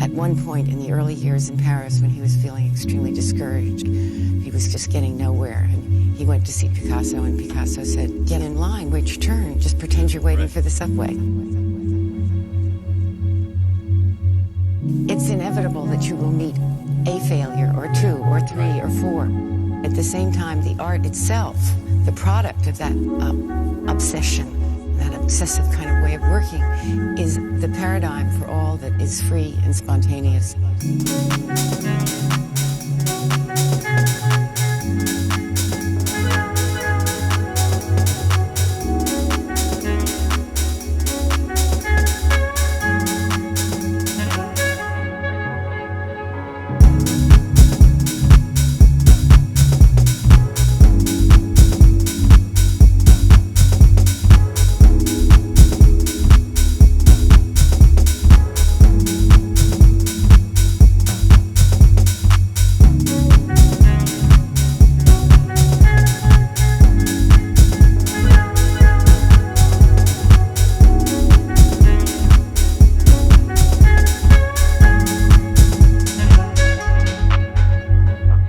At one point in the early years in Paris, when he was feeling extremely discouraged, he was just getting nowhere, and he went to see Picasso, and Picasso said, "Get in line, wait your turn, just pretend you're waiting for the subway." It's inevitable that you will meet a failure, or two, or three, or four. At the same time, the art itself, the product of that obsession, that obsessive kind of way of working, is the paradigm for all that is free and spontaneous.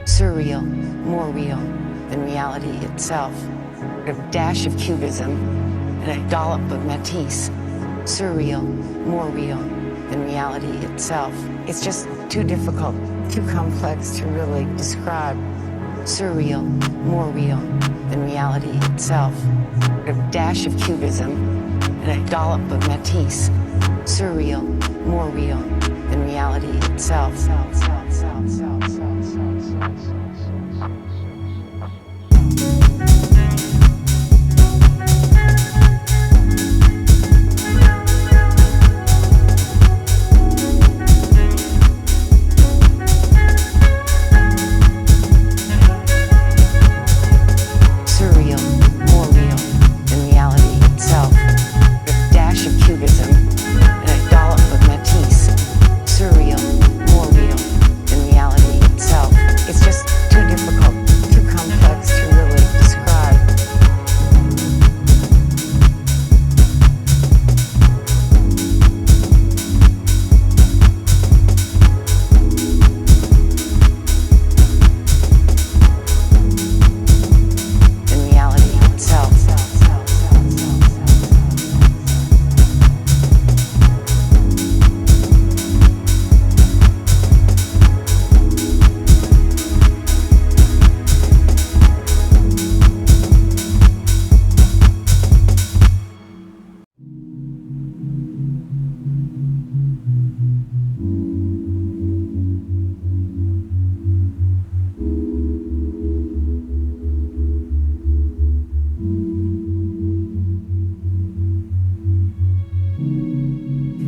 Surreal, more real than reality itself. A dash of cubism and a dollop of Matisse. Surreal, more real than reality itself. It's just too difficult, too complex to really describe. Surreal, more real than reality itself. A dash of cubism and a dollop of Matisse. Surreal, more real than reality itself.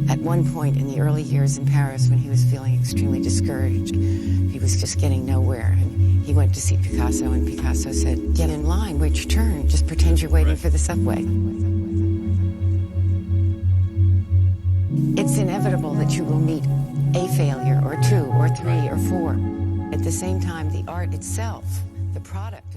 At one point in the early years in Paris, when he was feeling extremely discouraged, he was just getting nowhere, and he went to see Picasso, and Picasso said, "Get in line, wait your turn, just pretend you're waiting for the subway." It's inevitable that you will meet a failure, or two, or three, or four. At the same time, the art itself, the product